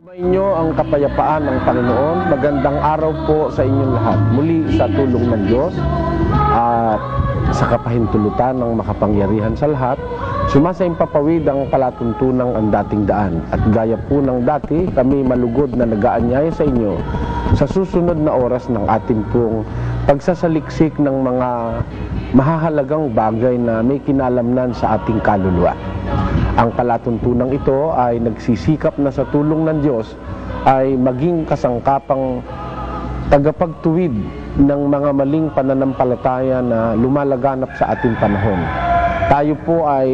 Inyo ang kapayapaan ng Panginoon. Magandang araw po sa inyong lahat. Muli sa tulong ng Diyos at sa kapahintulutan ng makapangyarihan sa lahat, sumasaimpapawid ang palatuntunang ang dating daan. At gaya po ng dati, kami malugod na nag-aanyaya sa inyo sa susunod na oras ng ating pong pagsasaliksik ng mga mahahalagang bagay na may kinalamnan sa ating kaluluwa. Ang palatuntunang ito ay nagsisikap na sa tulong ng Diyos ay maging kasangkapang tagapagtuwid ng mga maling pananampalataya na lumalaganap sa ating panahon. Tayo po ay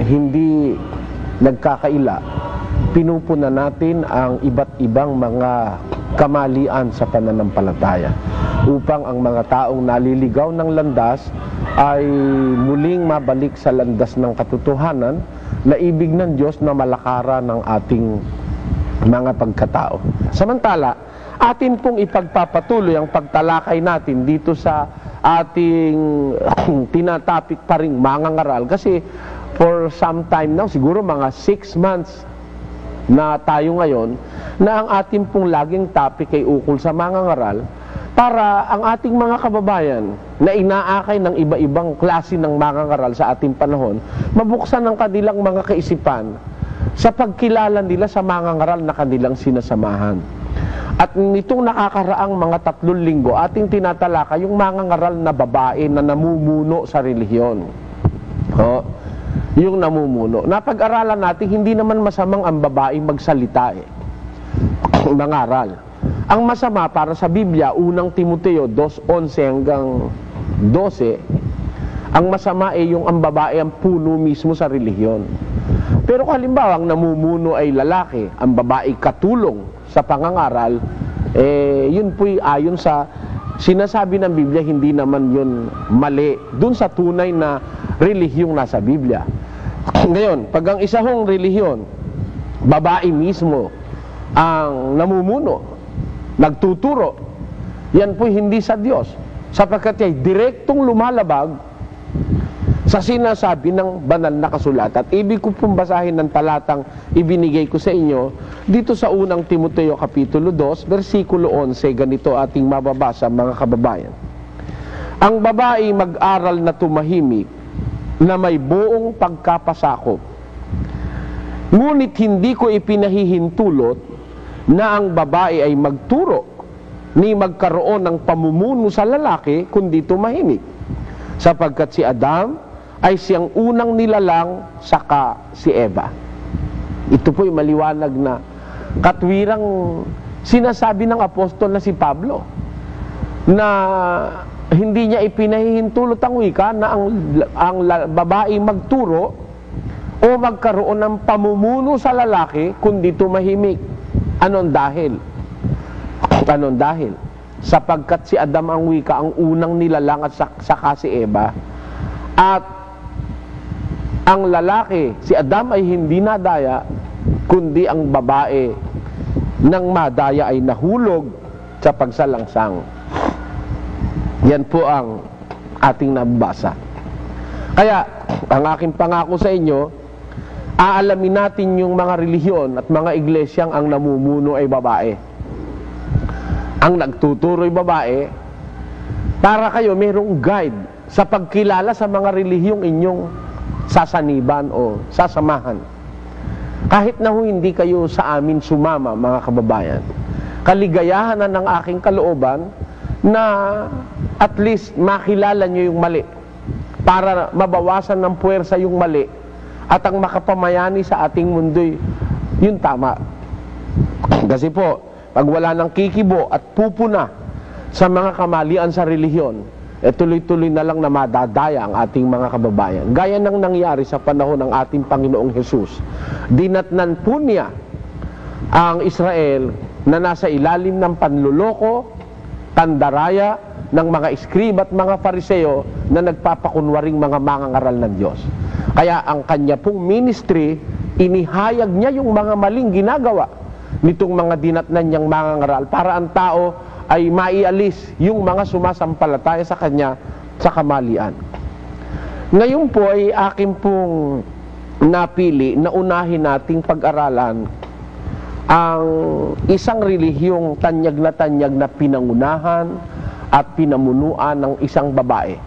hindi nagkakaila. Pinupunan natin ang iba't ibang mga kamalian sa pananampalataya upang ang mga taong naliligaw ng landas ay muling mabalik sa landas ng katotohanan na ibig ng Diyos na malakaran ng ating mga pagkatao. Samantala, atin pong ipagpapatuloy ang pagtalakay natin dito sa ating tinatapik pa ring mangangaral kasi for some time now, siguro mga 6 months na tayo ngayon, na ang ating pong laging topic ay ukol sa mangangaral para ang ating mga kababayan na inaakay ng iba-ibang klase ng mangangaral sa ating panahon, mabuksan ang kanilang mga kaisipan sa pagkilala nila sa mangangaral na kanilang sinasamahan. At nitong nakakaraang mga 3 linggo, ating tinatalaka yung mangangaral na babae na namumuno sa relihiyon. Yung namumuno. Napag-aralan natin, hindi naman masamang ang babae magsalita mangaral. Ang masama para sa Biblia, unang Timoteo 2:11 hanggang 12, ang masama ay yung ang babae ang puno mismo sa relihiyon. Pero kung halimbawa ang namumuno ay lalaki, ang babae katulong sa pangangaral, yun po'y ayon sa sinasabi ng Biblia, hindi naman yun mali dun sa tunay na relihiyong nasa Biblia. Ngayon, pag ang isang relihiyon, babae mismo ang namumuno, nagtuturo, yan po hindi sa Diyos, sapagkat ay direktong lumalabag sa sinasabi ng banal na kasulatan. At ibig ko pong basahin ng talatang ibinigay ko sa inyo dito sa unang Timoteo Kapitulo 2, versikulo 11, ganito ating mababasa mga kababayan. Ang babae mag-aral na tumahimik na may buong pagkapasakop, ngunit hindi ko ipinahihintulot na ang babae ay magturo ni magkaroon ng pamumuno sa lalaki kundi tumahimik, sapagkat si Adam ay siyang unang nilalang saka si Eva. Ito po'y maliwanag na katwirang sinasabi ng apostol na si Pablo na hindi niya ipinahihintulot ang wika na ang babae magturo o magkaroon ng pamumuno sa lalaki kundi tumahimik. Anong dahil? Anong dahil? Sapagkat si Adam ang wika, ang unang nilalang at saka si Eva. At ang lalaki, si Adam ay hindi nadaya, kundi ang babae nang madaya ay nahulog sa pagsalangsang. Yan po ang ating nabasa. Kaya, ang aking pangako sa inyo, aalamin natin yung mga relihiyon at mga iglesyang ang namumuno ay babae. Ang nagtuturo ay babae, para kayo mayroong guide sa pagkilala sa mga relihiyong inyong sasaniban o sasamahan. Kahit na hindi kayo sa amin sumama, mga kababayan, kaligayahan na ng aking kalooban na at least makilala nyo yung mali para mabawasan ng puwersa yung mali at ang makapamayani sa ating mundo'y yun tama. Kasi po, pag wala ng kikibo at pupuna sa mga kamalian sa relihiyon, tuloy-tuloy na lang na madadaya ang ating mga kababayan. Gaya ng nangyari sa panahon ng ating Panginoong Jesus. Dinatnan po niya ang Israel na nasa ilalim ng panluloko, tandaraya ng mga iskrib at mga fariseo na nagpapakunwaring mga mangangaral ng Diyos. Kaya ang kanya pong ministry, inihayag niya yung mga maling ginagawa nitong mga dinatnan niyang mangangaral para ang tao ay maialis yung mga sumasampalataya sa kanya sa kamalian. Ngayon po ay akin pong napili na unahin nating pag-aralan ang isang relihiyong tanyag na pinangunahan at pinamunuan ng isang babae.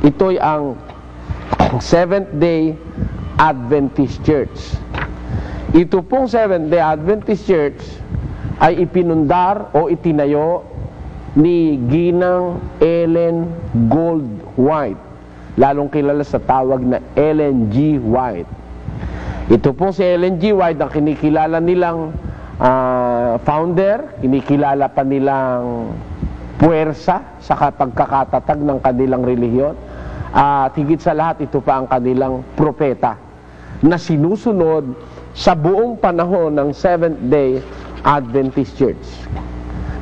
Ito'y ang Seventh-day Adventist Church. Ito pong Seventh-day Adventist Church ay ipinundar o itinayo ni Ginang Ellen Goldwhite, lalong kilala sa tawag na Ellen G. White. Ito po si Ellen G. White ang kinikilala nilang founder, kinikilala pa nilang puwersa sa pagkakatatag ng kanilang relihiyon. At higit sa lahat, ito pa ang kanilang propeta na sinusunod sa buong panahon ng Seventh-day Adventist Church.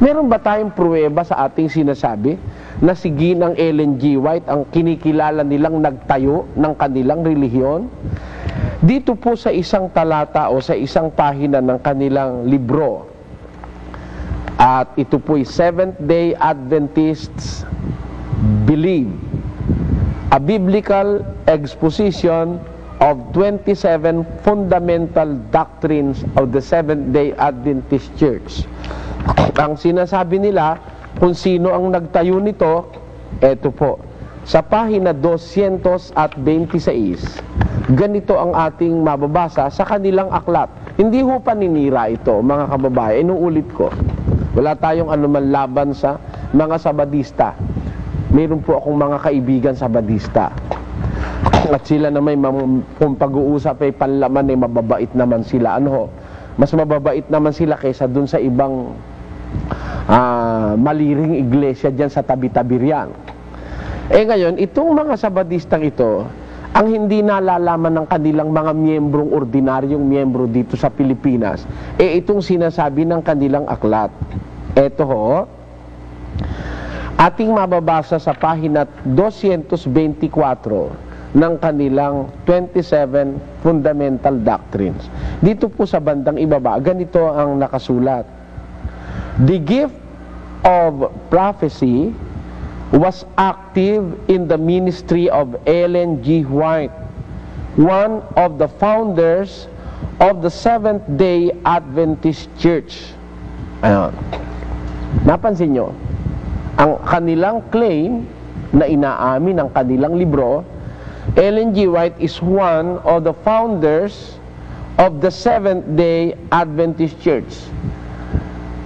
Meron ba tayong pruweba sa ating sinasabi na si Ginang Ellen G. White ang kinikilala nilang nagtayo ng kanilang relihiyon? Dito po sa isang talata o sa isang pahina ng kanilang libro, at ito po'y Seventh-day Adventists Believe, a Biblical Exposition of 27 Fundamental Doctrines of the Seventh-day Adventist Church. Ang sinasabi nila kung sino ang nagtayo nito, eto po, sa pahina 226, ganito ang ating mababasa sa kanilang aklat. Hindi ho paninira ito, mga kababae. Inuulit ko, wala tayong anuman laban sa mga Sabadista. Mayroon po akong mga kaibigan Sabadista. At sila na may kung pag-uusap ay panlaman ay mababait naman sila. Ano ho? Mas mababait naman sila kaysa dun sa ibang maliring iglesia dyan sa tabi-tabi riyan. Ngayon, itong mga Sabadistang ito, ang hindi nalalaman ng kanilang mga miyembrong ordinaryong miyembro dito sa Pilipinas, itong sinasabi ng kanilang aklat. Ito ho, ating mababasa sa pahina 224 ng kanilang 27 Fundamental Doctrines. Dito po sa bandang ibaba, ganito ang nakasulat. The gift of prophecy was active in the ministry of Ellen G. White, one of the founders of the Seventh-day Adventist Church. Ayan. Napansin nyo, ang kanilang claim na inaamin ng kanilang libro, Ellen G. White is one of the founders of the Seventh-day Adventist Church.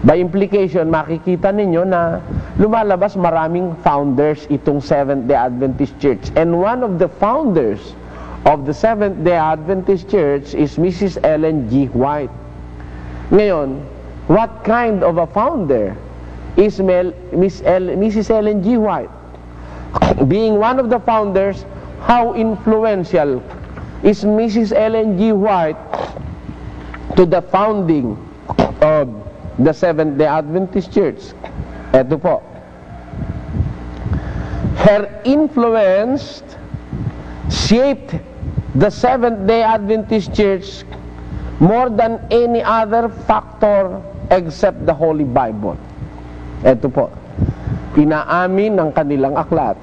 By implication, makikita ninyo na lumalabas maraming founders itong Seventh-day Adventist Church. And one of the founders of the Seventh-day Adventist Church is Mrs. Ellen G. White. Ngayon, what kind of a founder is Mrs. Ellen G. White? Being one of the founders, how influential is Mrs. Ellen G. White to the founding of the Seventh-day Adventist Church? Ito po. Her influence shaped the Seventh-day Adventist Church more than any other factor except the Holy Bible. Ito po. Inaamin ng kanilang aklat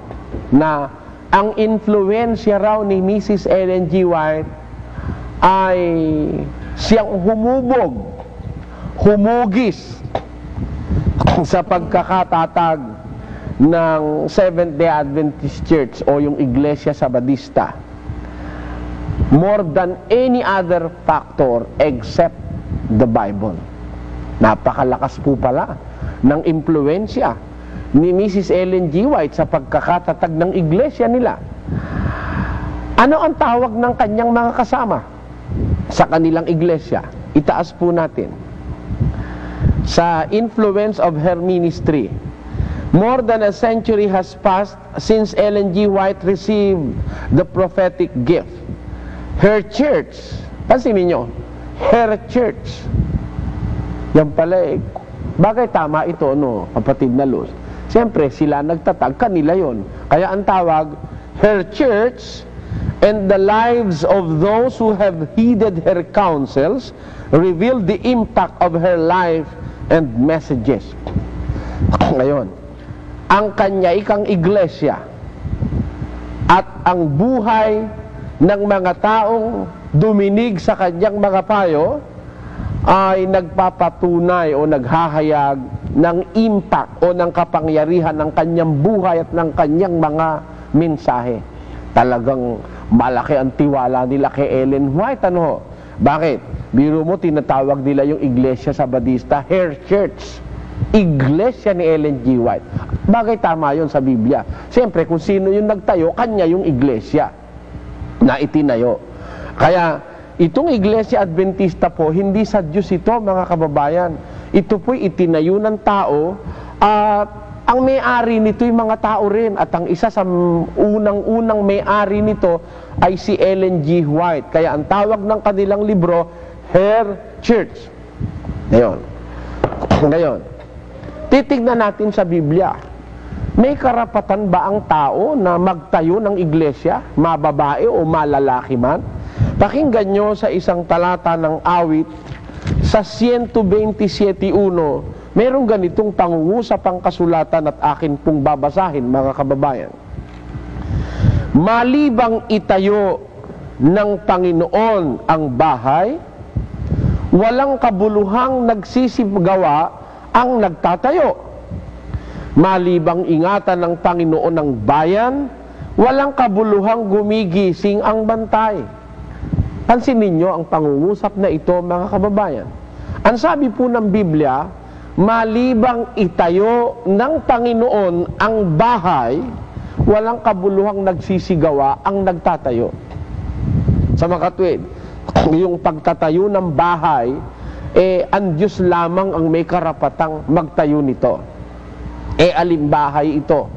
na ang influensya raw ni Mrs. Ellen G. White ay siyang humugis sa pagkakatatag ng Seventh-day Adventist Church o yung Iglesia Sabadista more than any other factor except the Bible. Napakalakas po pala ng impluensya ni Mrs. Ellen G. White sa pagkakatatag ng iglesia nila. Ano ang tawag ng kanyang mga kasama sa kanilang iglesia? Itaas po natin. Sa influence of her ministry, more than a century has passed since Ellen G. White received the prophetic gift. Her church, pansinin nyo, her church. Yan pala bagay tama ito, no, kapatid na Luz. Siyempre, sila nagtatag, kanila yon. Kaya ang tawag, her church and the lives of those who have heeded her counsels reveal the impact of her life and messages. Ngayon, ang kanya ikang iglesia at ang buhay ng mga taong duminig sa kanyang mga payo ay nagpapatunay o naghahayag ng impact o ng kapangyarihan ng kanyang buhay at ng kanyang mga mensahe. Talagang malaki ang tiwala nila kay Ellen White. Ano? Bakit? Biro mo, tinatawag nila yung Iglesia Sabadista, her church. Iglesia ni Ellen G. White. Bagay, tama yun sa Biblia. Siyempre, kung sino yung nagtayo, kanya yung iglesia na itinayo. Kaya, itong Iglesia Adventista po, hindi sa Diyos ito, mga kababayan. Ito po'y itinayo ng tao at ang may-ari nito yung mga tao rin. At ang isa sa unang-unang may-ari nito ay si Ellen G. White. Kaya ang tawag ng kanilang libro, Her Church. Ngayon, titignan natin sa Biblia. May karapatan ba ang tao na magtayo ng iglesia, mababae o malalaki man? Pakinggan nyo sa isang talata ng awit, sa 127:1, merong ganitong pangungusap ang kasulatan at akin pong babasahin, mga kababayan. Malibang itayo ng Panginoon ang bahay, walang kabuluhang nagsisigawa ang nagtatayo. Malibang ingatan ng Panginoon ng bayan, walang kabuluhang gumigising ang bantay. Pansin ninyo ang pangungusap na ito, mga kababayan. Ang sabi po ng Biblia, malibang itayo ng Panginoon ang bahay, walang kabuluhang nagsisigawa ang nagtatayo. Sa makatwid, yung pagtatayo ng bahay, ang Diyos lamang ang may karapatang magtayo nito. Alin bahay ito?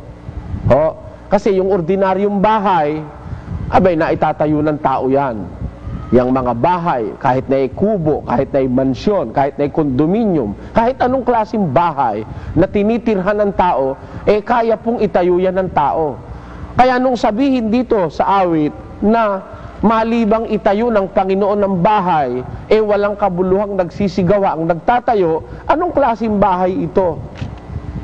Kasi yung ordinaryong bahay, abay, naitatayo ng tao yan. Yang mga bahay, kahit na kubo, kahit na mansyon, kahit na kondominium, kahit anong klaseng bahay na tinitirhan ng tao, kaya pong itayo yan ng tao. Kaya nung sabihin dito sa awit na malibang itayo ng Panginoon ng bahay, walang kabuluhang nagsisigawa ang nagtatayo, anong klaseng bahay ito?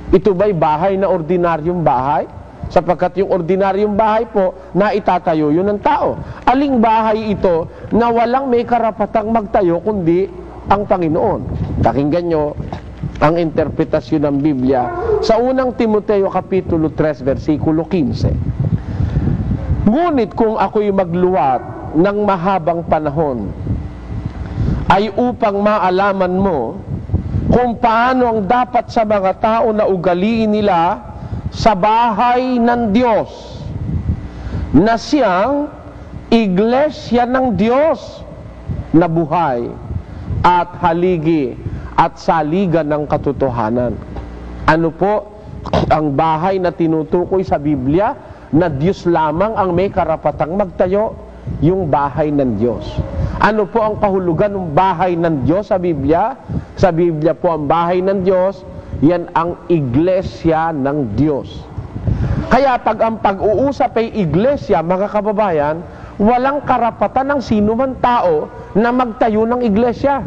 Ito ba'y bahay na ordinaryong bahay? Sapagkat yung ordinaryong bahay po, na itatayo yun ng tao. Aling bahay ito na walang may karapatang magtayo kundi ang Panginoon? Pakinggan nyo ang interpretasyon ng Biblia sa unang Timoteo Kapitulo 3, versikulo 15. Ngunit kung ako'y magluwat ng mahabang panahon, ay upang maalaman mo kung paano ang dapat sa mga tao na ugaliin nila sa bahay ng Diyos, na siyang iglesia ng Diyos na buhay at haligi at saligan ng katotohanan. Ano po ang bahay na tinutukoy sa Biblia na Diyos lamang ang may karapatang magtayo? Yung bahay ng Diyos. Ano po ang kahulugan ng bahay ng Diyos sa Biblia? Sa Biblia po ang bahay ng Diyos, yan ang iglesia ng Diyos. Kaya pag ang pag-uusap ay iglesia, mga kababayan, walang karapatan ng sino man tao na magtayo ng iglesia.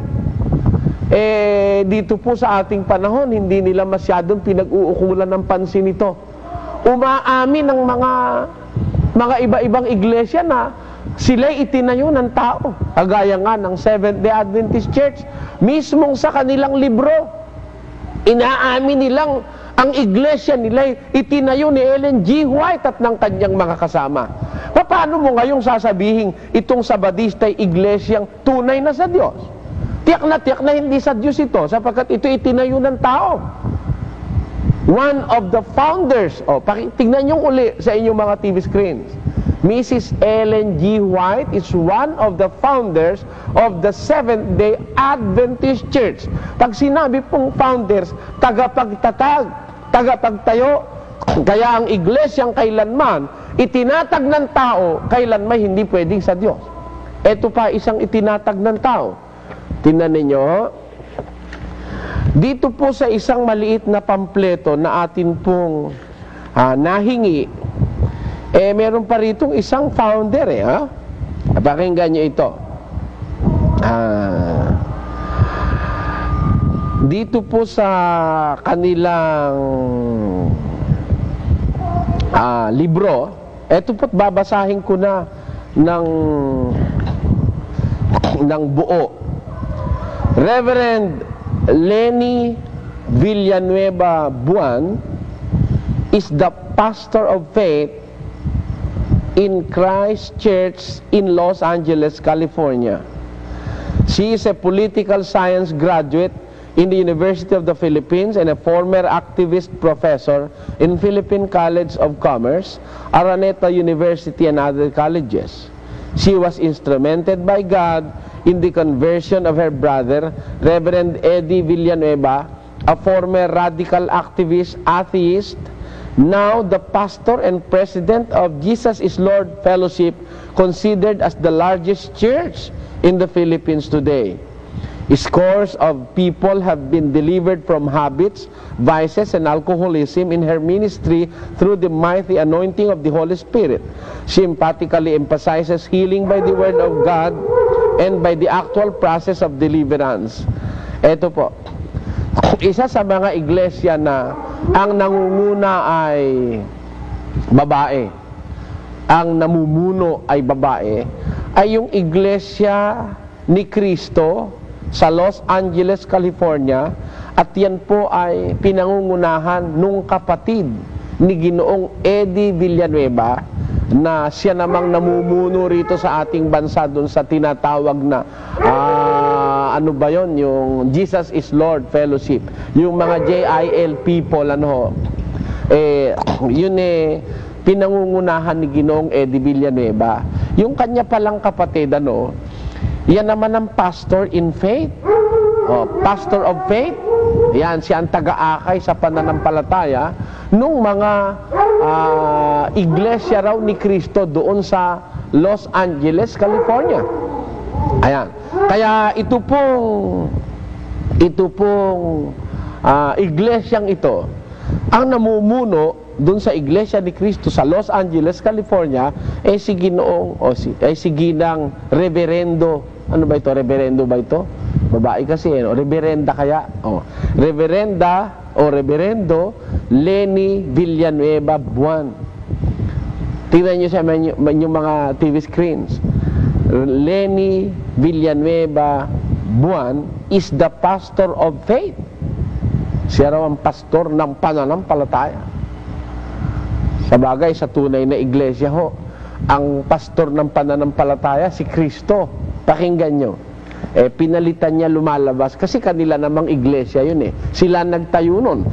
Dito po sa ating panahon, hindi nila masyadong pinag-uukulan ng pansin ito. Umaamin ng mga iba-ibang iglesia na sila'y itinayo ng tao. Kagaya nga ng Seventh-day Adventist Church, mismong sa kanilang libro, inaamin nilang ang iglesia nila itinayo ni Ellen G. White at ng kanyang mga kasama. Paano mo ngayong sasabihin itong Sabadista ay iglesyang tunay na sa Diyos? Tiyak na hindi sa Diyos ito, sapagkat ito itinayo ng tao. One of the founders, tingnan nyo uli sa inyong mga TV screens, Mrs. Ellen G. White is one of the founders of the Seventh-day Adventist Church. Pag sinabi pong founders, tagapagtatag, tagapagtayo. Kaya ang iglesyang kailanman itinatag ng tao, kailanman hindi pwedeng sa Diyos. Ito pa isang itinatag ng tao. Tingnan ninyo, dito po sa isang maliit na pampleto na atin pong nahingi, meron pa rito isang founder Pakinggan nyo ito. Dito po sa kanilang libro, eto po't babasahin ko na ng buo. Reverend Lenny Villanueva Buan is the pastor of faith in Christ Church in Los Angeles, California. She is a political science graduate in the University of the Philippines and a former activist professor in Philippine College of Commerce, Araneta University, and other colleges. She was instrumented by God in the conversion of her brother, Reverend Eddie Villanueva, a former radical activist, atheist, now the pastor and president of Jesus is Lord Fellowship, considered as the largest church in the Philippines today. Scores of people have been delivered from habits, vices, and alcoholism in her ministry through the mighty anointing of the Holy Spirit. She emphatically emphasizes healing by the Word of God and by the actual process of deliverance. Ito po, isa sa mga iglesia na ang nangunguna ay babae, ang namumuno ay babae, ay yung iglesia ni Cristo sa Los Angeles, California, at yan po ay pinangungunahan nung kapatid ni Ginoong Eddie Villanueva na siya namang namumuno rito sa ating bansa doon sa tinatawag na ano ba yon, yung Jesus is Lord Fellowship, yung mga JIL people, yun pinangungunahan ni Ginoong Eddie Villanueva. Yung kanya palang kapatid, yan naman ang pastor in faith, pastor of faith. Yan, siya ang taga-akay sa pananampalataya nung mga iglesia raw ni Cristo doon sa Los Angeles, California. Ayan. Kaya ito pong iglesyang ito, ang namumuno doon sa iglesia ni Cristo sa Los Angeles, California, si Ginang Reverendo. Ano ba ito? Reverendo ba ito? Babae kasi, Reverenda kaya? Reverendo Lenny Villanueva Buan. Tingnan nyo sa yung mga TV screens. Lenny Villanueva Buan is the pastor of faith. Siya raw ang pastor ng pananampalataya. Sa bagay, sa tunay na iglesia ang pastor ng pananampalataya si Kristo. Pakinggan nyo. Pinalitan niya lumalabas kasi kanila namang iglesia yun Sila nagtayo nun.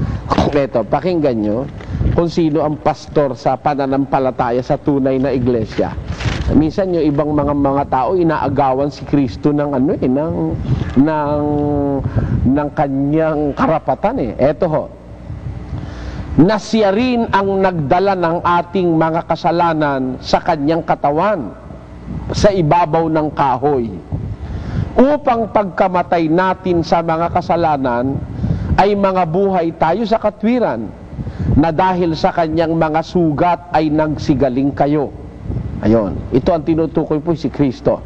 Eto, pakinggan nyo kung sino ang pastor sa pananampalataya sa tunay na iglesia. Minsan yung ibang mga tao inaagawan si Kristo ng ng kanyang karapatan Eto na siya rin ang nagdala ng ating mga kasalanan sa kanyang katawan sa ibabaw ng kahoy, upang pagkamatay natin sa mga kasalanan ay mga buhay tayo sa katwiran, na dahil sa kanyang mga sugat ay nagsigaling kayo. Ayon, ito ang tinutukoy po si Kristo.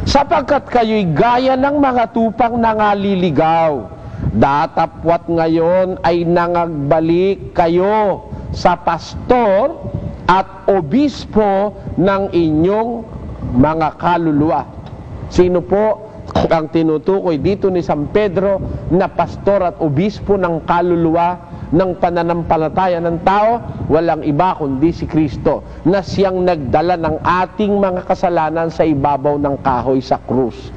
Sapagkat kayo'y gaya ng mga tupang nangaliligaw, datapwat ngayon ay nangagbalik kayo sa pastor at obispo ng inyong mga kaluluwa. Sino po ang tinutukoy dito ni San Pedro na pastor at obispo ng kaluluwa ng pananampalataya ng tao? Walang iba kundi si Kristo, na siyang nagdala ng ating mga kasalanan sa ibabaw ng kahoy sa krus.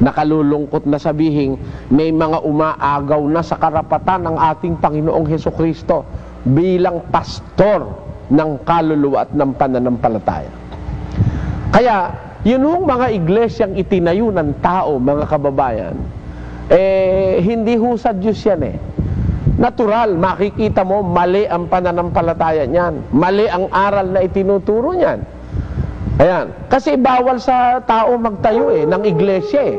Nakalulungkot na sabihin, may mga umaagaw na sa karapatan ng ating Panginoong Hesukristo bilang pastor ng kaluluwa at ng pananampalataya. Kaya, yun mga iglesyang itinayo ng tao, mga kababayan, hindi sa Diyos yan Natural, makikita mo, mali ang pananampalataya niyan. Mali ang aral na itinuturo niyan. Ayan. Kasi bawal sa tao magtayo ng iglesia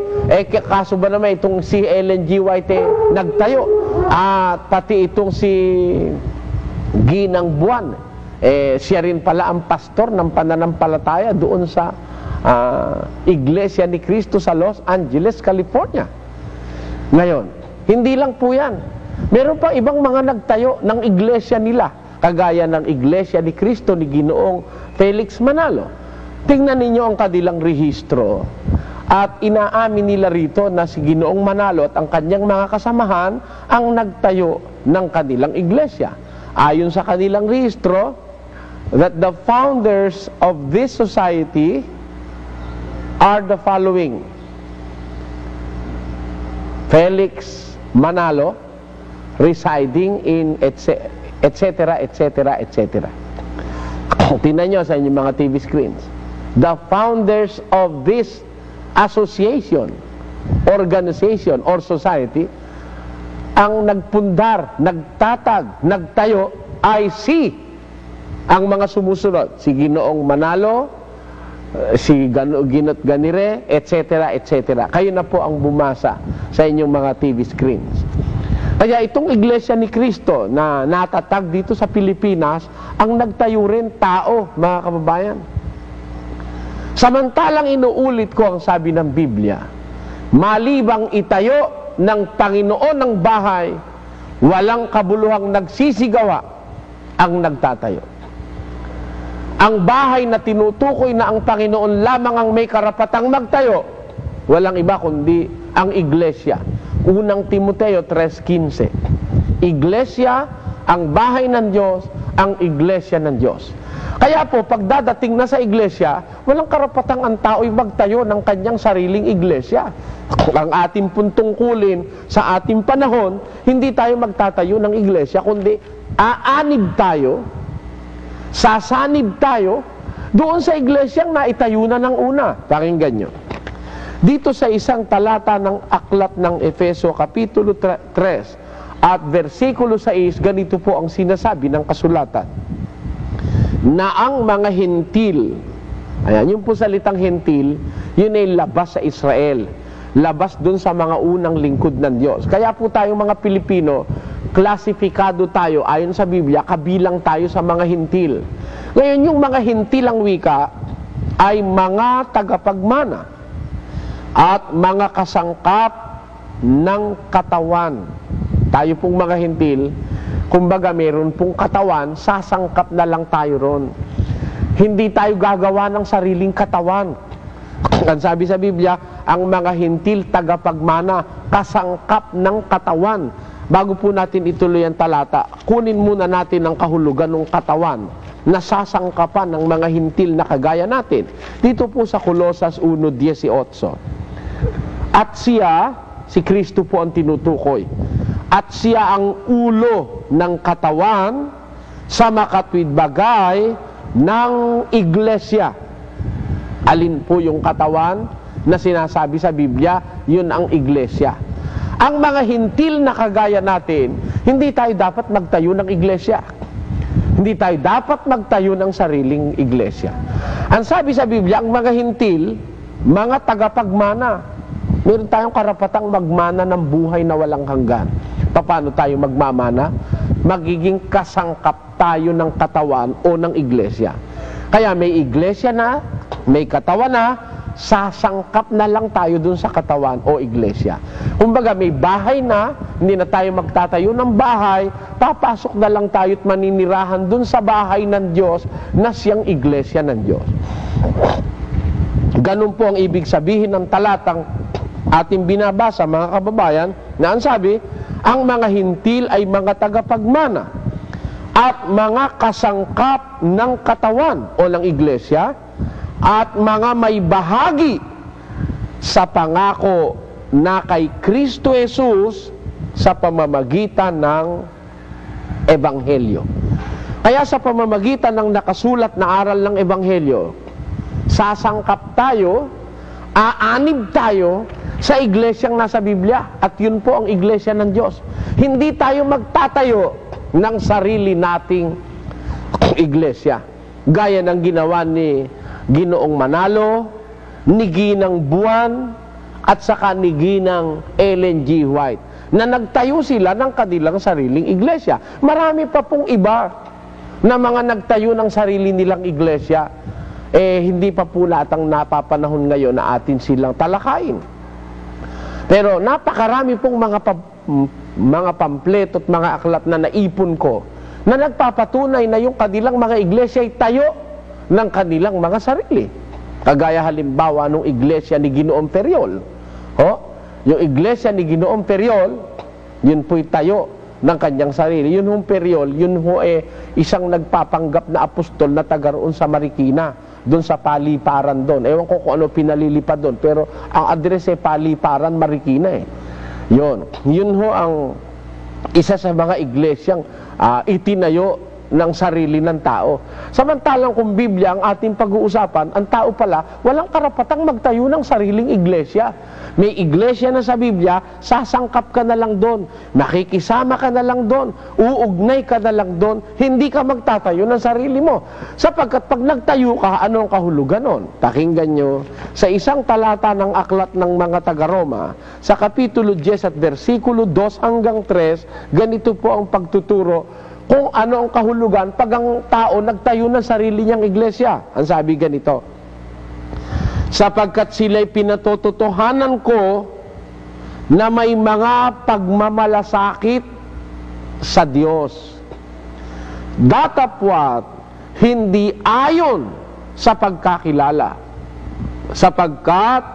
kaso ba naman itong si Ellen G. White nagtayo? At pati itong si Ginang Buan, siya rin pala ang pastor ng pananampalataya doon sa Iglesia ni Cristo sa Los Angeles, California. Ngayon, hindi lang po yan. Meron pa ibang mga nagtayo ng iglesia nila, kagaya ng Iglesia ni Cristo ni Ginoong Felix Manalo. Tingnan ninyo ang kanilang rehistro. At inaamin nila rito na si Ginoong Manalo at ang kanyang mga kasamahan ang nagtayo ng kanilang iglesia. Ayon sa kanilang rehistro, that the founders of this society are the following: Felix Manalo, residing in etc. etc. etc. Tingnan nyo sa inyong mga TV screens. The founders of this association, organization, or society, ang nagpundar, nagtatag, nagtayo ay ang mga sumusunod, si Ginoong Manalo, si Ginot Ganire, etc. etc. Kayo na po ang bumasa sa inyong mga TV screens. Kaya itong Iglesia ni Cristo na natatag dito sa Pilipinas, ang nagtayo rin tao, mga kababayan. Samantalang inuulit ko ang sabi ng Biblia, malibang itayo ng Panginoon ng bahay, walang kabuluhang nagsisigawa ang nagtatayo. Ang bahay na tinutukoy na ang Panginoon lamang ang may karapatang magtayo, walang iba kundi ang Iglesia. Unang Timoteo 3:15. Iglesia, ang bahay ng Diyos, ang Iglesia ng Diyos. Kaya po, pagdadating na sa Iglesia, walang karapatang ang tao'y magtayo ng kanyang sariling Iglesia. Ang ating puntungkulin sa ating panahon, hindi tayo magtatayo ng Iglesia, kundi aanib tayo, sasanib tayo doon sa iglesyang naitayo na ng una. Pakinggan nyo. Dito sa isang talata ng aklat ng Efeso, Kapitulo 3 at versikulo 6, ganito po ang sinasabi ng kasulatan. Na ang mga hentil, ayan, yung po salitang hentil, yun ay labas sa Israel. Labas dun sa mga unang lingkod ng Diyos. Kaya po tayong mga Pilipino, klasifikado tayo, ayon sa Biblia, kabilang tayo sa mga hintil. Ngayon, yung mga hintil ang wika ay mga tagapagmana at mga kasangkap ng katawan. Tayo pong mga hintil, kumbaga meron pong katawan, sasangkap na lang tayo ron. Hindi tayo gagawa ng sariling katawan. Ang sabi sa Biblia, ang mga hintil tagapagmana, kasangkap ng katawan. Bago po natin ituloy ang talata, kunin muna natin ang kahulugan ng katawan na sasangkapan ng mga hintil na kagaya natin. Dito po sa Colosas 1:18. At siya, si Kristo po ang tinutukoy, at siya ang ulo ng katawan sa makatwid bagay ng iglesia. Alin po yung katawan na sinasabi sa Biblia? Yun ang iglesia. Ang mga hintil na kagaya natin, hindi tayo dapat magtayo ng iglesia. Hindi tayo dapat magtayo ng sariling iglesia. Ang sabi sa Biblia, ang mga hintil, mga tagapagmana. Meron tayong karapatang magmana ng buhay na walang hanggan. Paano tayo magmamana? Magiging kasangkap tayo ng katawan o ng iglesia. Kaya may iglesia na, may katawan na, sasangkap na lang tayo dun sa katawan o iglesia. Kumbaga may bahay na, hindi na tayo magtatayo ng bahay, papasok na lang tayo at maninirahan dun sa bahay ng Diyos na siyang iglesia ng Diyos. Ganun po ang ibig sabihin ng talatang ating binabasa, mga kababayan, na ang sabi, ang mga hintil ay mga tagapagmana at mga kasangkap ng katawan o ng iglesia at mga may bahagi sa pangako na kay Kristo Jesus sa pamamagitan ng Ebanghelyo. Kaya sa pamamagitan ng nakasulat na aral ng Ebanghelyo, sasangkap tayo, aanib tayo sa iglesyang nasa Biblia, at yun po ang iglesia ng Diyos. Hindi tayo magtatayo ng sarili nating iglesia, gaya ng ginawa ni Ginoong Manalo, ni Ginang Buwan, at saka ni Ginang Ellen G. White, na nagtayo sila ng kanilang sariling iglesia. Marami pa pong iba na mga nagtayo ng sarili nilang iglesia, hindi pa po lahat ang napapanahon ngayon na atin silang talakayin. Pero napakarami pong mga pampleto at mga aklat na naipon ko na nagpapatunay na yung kanilang mga iglesia ay tayo ng kanilang mga sarili. Kagaya halimbawa nung iglesia ni Ginoong Periol. Yung iglesia ni Ginoong Periol, yun po'y tayo ng kanyang sarili. Yun hong Periol, yun ho isang nagpapanggap na apostol na taga roon sa Marikina, doon sa Paliparan doon. Ewan ko kung ano pinalilipad doon, pero ang address Paliparan, Marikina Yun ho ang isa sa mga iglesyang itinayo ng sarili ng tao. Samantalang kung Biblia ang ating pag-uusapan, ang tao pala walang karapatang magtayo ng sariling iglesia. May iglesia na sa Biblia, sasangkap ka na lang doon, makikisama ka na lang doon, uugnay ka na lang doon, hindi ka magtatayo ng sarili mo. Sapagkat pag nagtayo ka, ano ang kahulugan nun? Pakinggan nyo, sa isang talata ng aklat ng mga taga-Roma, sa kapitulo 10 at versikulo 2 hanggang 3, ganito po ang pagtuturo kung ano ang kahulugan pag ang tao nagtayo ng sarili niyang iglesia. Ang sabi ganito, sapagkat sila'y pinatototohanan ko na may mga pagmamalasakit sa Diyos, datapwat hindi ayon sa pagkakilala, sapagkat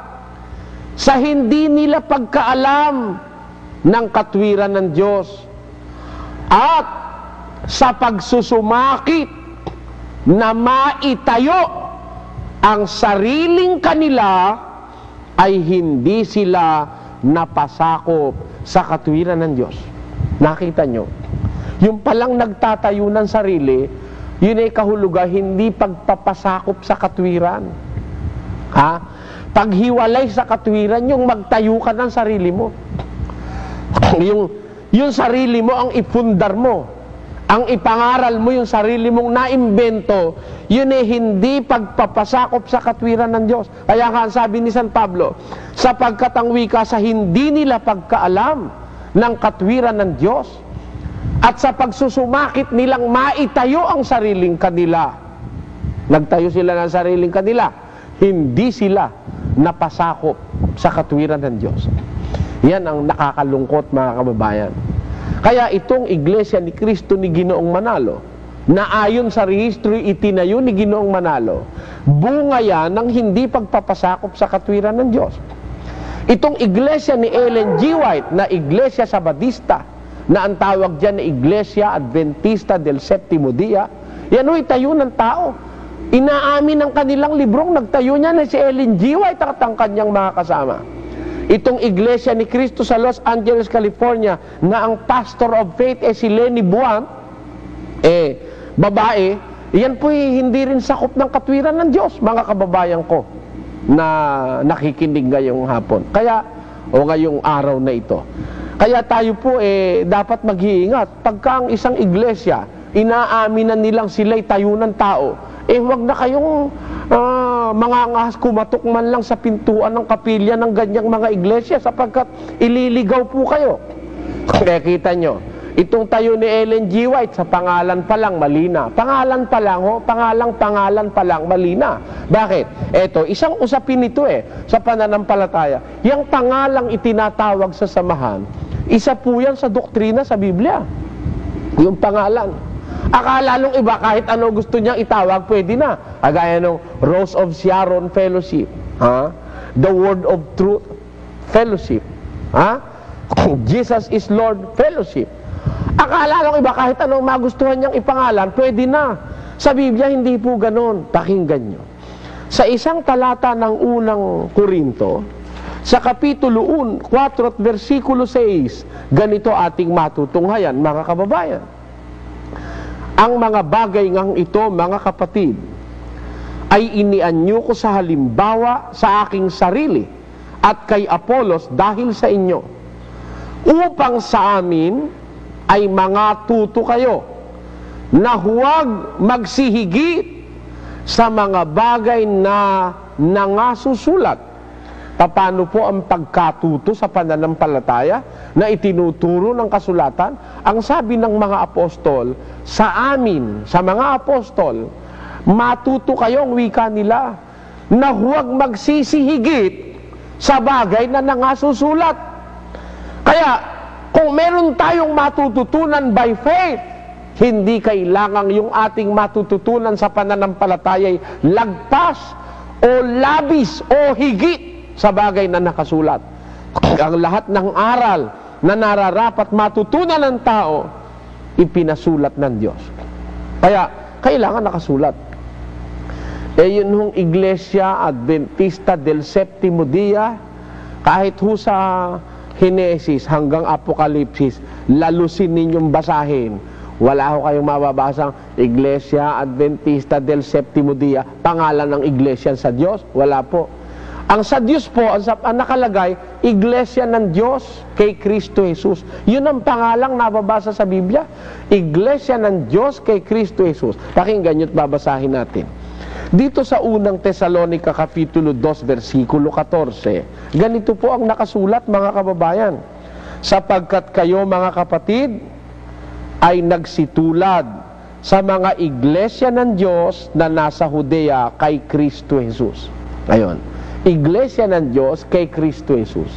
sa hindi nila pagkaalam ng katwiran ng Diyos at sa pagsusumakit na maitayo ang sariling kanila ay hindi sila napasakop sa katwiran ng Diyos. Nakita nyo? Yung palang nagtatayo ng sarili, yun ay kahulugan, hindi pagpapasakop sa katwiran. Paghiwalay sa katwiran, yung magtayo ka ng sarili mo. yung sarili mo ang ipundar mo. Ang ipangaral mo, yung sarili mong naimbento, yun hindi pagpapasakop sa katwiran ng Diyos. Kaya nga sabi ni San Pablo, sapagkat ang wika sa hindi nila pagkaalam ng katwiran ng Diyos at sa pagsusumakit nilang maitayo ang sariling kanila. Nagtayo sila ng sariling kanila, hindi sila napasakop sa katwiran ng Diyos. Yan ang nakakalungkot, mga kababayan. Kaya itong iglesia ni Kristo ni Ginoong Manalo, na ayon sa rehistro itinayo ni Ginoong Manalo, bunga yan ng hindi pagpapasakop sa katwiran ng Diyos. Itong iglesia ni Ellen G. White, na iglesia Sabadista, na ang tawag dyan na Iglesia Adventista del Septimo Dia, yan ho'y tayo ng tao. Inaamin ng kanilang librong nagtayo niya na si Ellen G. White at ang kanyang mga kasama. Itong iglesia ni Cristo sa Los Angeles, California, na ang pastor of faith si Lenny Buwan, babae, yan po hindi rin sakop ng katwiran ng Diyos, mga kababayan ko na nakikinig ngayong hapon. Kaya, o ngayong araw na ito. Kaya tayo po dapat mag-iingat. Pagka ang isang iglesia, inaaminan nilang sila'y tayo ng tao, huwag na kayong mga kumatok man lang sa pintuan ng kapilya ng ganyang mga iglesia sapagkat ililigaw po kayo. Kaya kita nyo, itong tayo ni Ellen G. White, sa pangalan pa lang malina. Pangalan pa lang pangalan pa lang malina. Bakit? Eto, isang usapin nito sa pananampalataya. Yang pangalang itinatawag sa samahan, isa po yan sa doktrina sa Biblia. Yung pangalan. Akala nung iba, kahit ano gusto niyang itawag, pwede na. Agaya nung Rose of Sharon Fellowship, The Word of Truth Fellowship, Jesus is Lord Fellowship. Akala nung iba, kahit anong magustuhan niyang ipangalan, pwede na. Sa Biblia, hindi po ganon. Pakinggan niyo. Sa isang talata ng unang Korinto, sa kapitulo 4 at versikulo 6, ganito ating matutunghayan, mga kababayan. Ang mga bagay ngang ito, mga kapatid, ay inianyo ko sa halimbawa sa aking sarili at kay Apolos dahil sa inyo, upang sa amin ay mga tuto kayo na huwag magsihigit sa mga bagay na nangasusulat. Paano po ang pagkatuto sa pananampalataya na itinuturo ng kasulatan? Ang sabi ng mga apostol, sa amin, sa mga apostol, matuto kayo, ang wika nila, na huwag magsisihigit sa bagay na nangasusulat. Kaya, kung meron tayong matututunan by faith, hindi kailangang yung ating matututunan sa pananampalataya ay lagpas o labis o higit sa bagay na nakasulat. Ang lahat ng aral na nararapat matutunan ng tao, ipinasulat ng Diyos. Kaya, kailangan nakasulat. Yun hong Iglesia Adventista del Septimo Dia, kahit ho sa Henesis hanggang Apokalipsis, lalusin ninyong basahin. Wala ho kayong mababasang Iglesia Adventista del Septimo Dia, pangalan ng Iglesia sa Diyos. Wala po. Ang sa Diyos po, ang nakalagay, Iglesia ng Diyos kay Kristo Jesus. Yun ang pangalang nababasa sa Biblia. Iglesia ng Diyos kay Kristo Jesus. Pakinggan nyo't babasahin natin. Dito sa unang Tesalonica Kapitulo 2, versikulo 14, ganito po ang nakasulat, mga kababayan. Sapagkat kayo, mga kapatid, ay nagsitulad sa mga iglesia ng Diyos na nasa Judea kay Kristo Jesus. Ayon, Iglesia ng Diyos kay Kristo Jesus.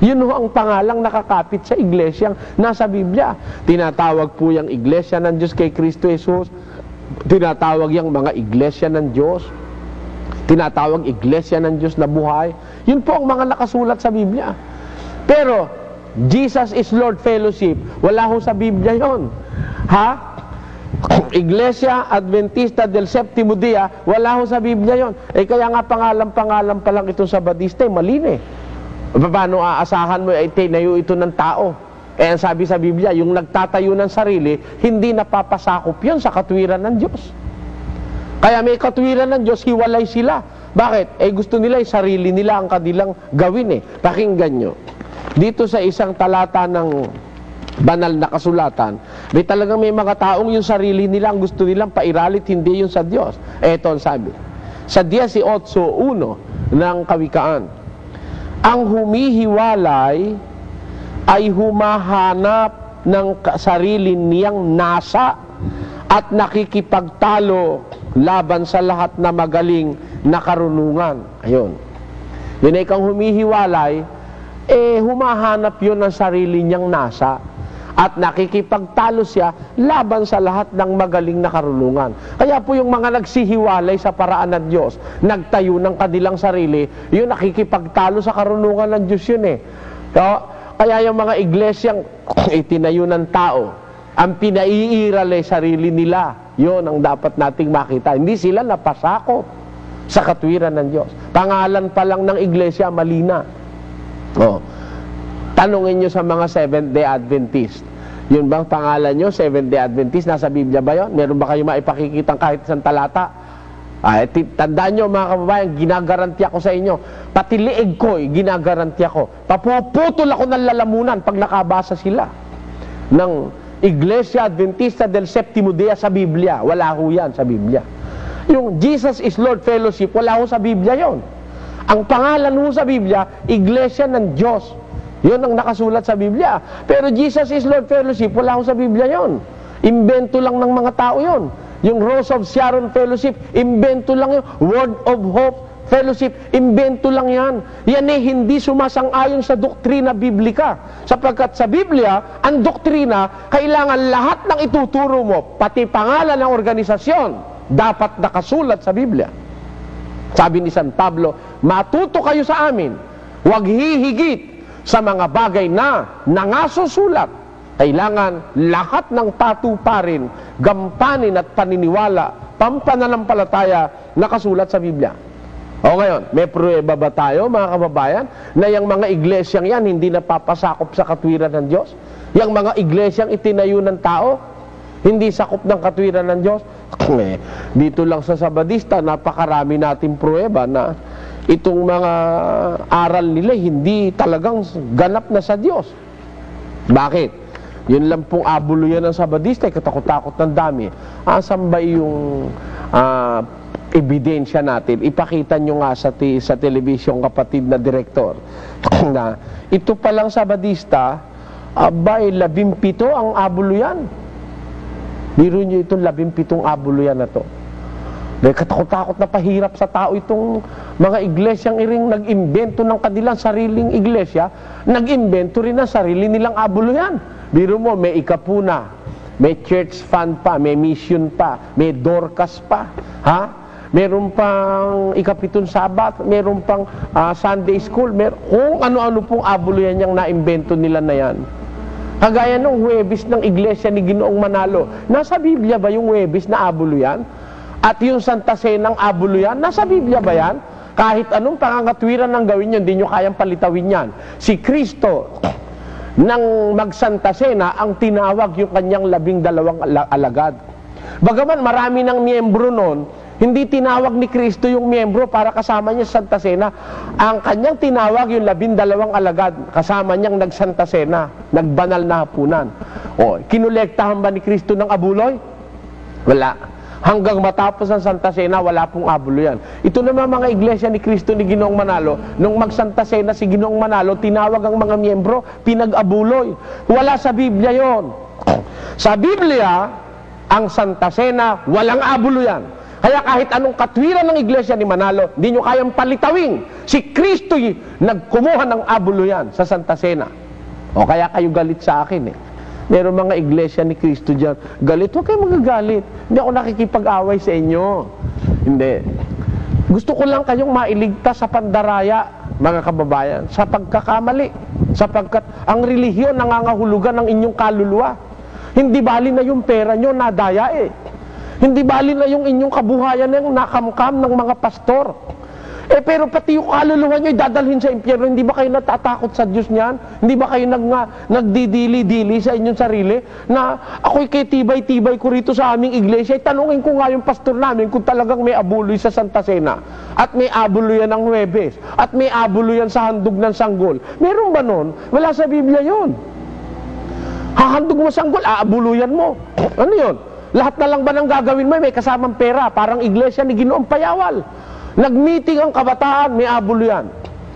Yun ho ang pangalang nakakapit sa iglesyang nasa Biblia. Tinatawag po yung Iglesia ng Diyos kay Kristo Jesus. Tinatawag yung mga iglesia ng Diyos. Tinatawag iglesia ng Diyos na buhay. Yun po ang mga nakasulat sa Biblia. Pero, Jesus is Lord Fellowship, wala ho sa Biblia yon. Ha? Iglesia Adventista del Septimo Dia, wala ho sa Biblia yon. Kaya nga pangalan pa lang itong Sabadista, mali na eh. Paano aasahan mo, tinayo ito ng tao? Ang sabi sa Biblia, yung nagtatayo ng sarili, hindi napapasakop yun sa katwiran ng Diyos. Kaya may katwiran ng Diyos, hiwalay sila. Bakit? Gusto nila, sarili nila ang kanilang gawin eh. Pakinggan nyo. Dito sa isang talata ng banal na kasulatan, may talagang may mga taong yung sarili nila ang gusto nilang pairalit, hindi yung sa Diyos. Ito ang sabi. Sa 18:1 ng Kawikaan, ang humihiwalay ay humahanap ng sarili niyang nasa at nakikipagtalo laban sa lahat na magaling na karunungan. Ayun. Yun ay kang humihiwalay, humahanap yun ng sarili niyang nasa at nakikipagtalo siya laban sa lahat ng magaling na karunungan. Kaya po yung mga nagsihiwalay sa paraan ng Diyos, nagtayo ng kanilang sarili, yun nakikipagtalo sa karunungan ng Diyos yun eh. Kaya yung mga iglesyang itinayo ng tao, ang pinaiiral ay sarili nila. Yun ang dapat nating makita. Hindi sila napasakop sa katwiran ng Diyos. Pangalan pa lang ng iglesia, malina. Tanungin nyo sa mga Seventh-day Adventist. Yun bang pangalan nyo, Seventh-day Adventist? Nasa Biblia ba yun? Meron ba kayo maipakikitang kahit isang talata? Tandaan nyo mga kababayan, ginagarantiya ko sa inyo, pati liig ko, ginagarantiya ko. Papuputol ako ng lalamunan pag nakabasa sila ng Iglesia Adventista del Septimo Dia sa Biblia. Wala ho yan sa Biblia. Yung Jesus is Lord Fellowship, wala ho sa Biblia yon. Ang pangalan ho sa Biblia, Iglesia ng Diyos. Yun ang nakasulat sa Biblia. Pero Jesus is Lord Fellowship, wala ho sa Biblia yon. Imbento lang ng mga tao yon. Yung Rose of Sharon Fellowship, imbento lang yun. Word of Hope Fellowship, imbento lang yan. Yan hindi sumasang-ayon sa doktrina biblika. Sapagkat sa Biblia, ang doktrina, kailangan lahat ng ituturo mo, pati pangalan ng organisasyon, dapat nakasulat sa Biblia. Sabi ni San Pablo, matuto kayo sa amin, huwag hihigit sa mga bagay na nangasusulat. Kailangan lahat ng patuparin, gampanin at paniniwala, pampananampalataya nakasulat sa Biblia. O ngayon, may pruweba ba tayo mga kababayan na yung mga iglesyang yan hindi napapasakop sa katwiran ng Diyos? Yung mga iglesyang itinayo ng tao, hindi sakop ng katwiran ng Diyos? Dito lang sa Sabadista, napakarami nating pruweba na itong mga aral nila hindi talagang ganap na sa Diyos. Bakit? Yun lang pong abulo yan ng Sabadista, katakot-takot ng dami. Asan ba yung ebidensya natin? Ipakita nyo nga sa television, kapatid na direktor, na ito palang Sabadista, abay, 17 ang abulo yan. Biro nyo itong 17 abulo yan na to. Dahil katakot-takot na pahirap sa tao itong mga iglesyang iring nag-imbento ng kanilang sariling iglesia, nag-imbento rin ng sarili nilang abulo yan. Biro mo, may ikapuna, may church fund pa, may mission pa, may Dorcas pa, ha? meron pang ikapitong Sabat, meron pang Sunday School, kung ano-ano pong abuluyan niyang naimbento nila na yan. Kagaya ng Huwebes ng Iglesia ni Ginoong Manalo. Nasa Biblia ba yung Huwebes na abuluyan? At yung Santa Cenang abuluyan, nasa Biblia ba yan? Kahit anong pangangatwiran ng gawin nyo, hindi nyo kayang palitawin yan. Si Kristo, nang mag-Santa Cena, ang tinawag yung kanyang 12 alagad. Bagaman marami ng miyembro noon, hindi tinawag ni Kristo yung miyembro para kasama niya sa Santa Cena. Ang kanyang tinawag yung 12 alagad, kasama niyang nag-Santa Cena, nagbanal na hapunan. O, kinolektahan ba ni Kristo ng abuloy? Wala. Hanggang matapos ang Santa Cena, wala pong abulo yan. Ito naman mga iglesia ni Kristo ni Ginoong Manalo, nung mag-Santa Cena si Ginoong Manalo, tinawag ang mga miyembro, pinag-abuloy. Wala sa Biblia yon. Sa Biblia, ang Santa Cena, walang abulo yan. Kaya kahit anong katwiran ng iglesia ni Manalo, hindi nyo kayang palitawin. Si Kristo nagkumuha ng abulo yan sa Santa Cena. O kaya kayo galit sa akin eh. Meron mga iglesia ni Kristo dyan, galit, huwag kayo magagalit. Hindi ako nakikipag-away sa inyo. Hindi. Gusto ko lang kayong mailigtas sa pandaraya, mga kababayan, sa pagkakamali. Sapagkat ang relihiyon nangangahulugan ng inyong kaluluwa. Hindi bali na yung pera nyo nadaya eh. Hindi bali na yung inyong kabuhayan yung nakamkam ng mga pastor. Pero pati yung kaluluwa nyo dadalhin sa impyerno. Hindi ba kayo natatakot sa Diyos niyan? Hindi ba kayo nagdidili-dili sa inyong sarili? Na ako'y kay tibay-tibay ko rito sa aming iglesia. Tanungin ko nga yung pastor namin kung talagang may abuloy sa Santa Cena. At may abuloy yan ng Huwebes. At may abuloy yan sa handog ng sanggol. Meron ba nun? Wala sa Biblia yon. Hahandog mo sanggol, aabuluyan mo. Ano yon? Lahat na lang ba ng gagawin mo may kasamang pera? Parang iglesia ni Ginoong Payawal. Nag-meeting ang kabataan, may abulo yan.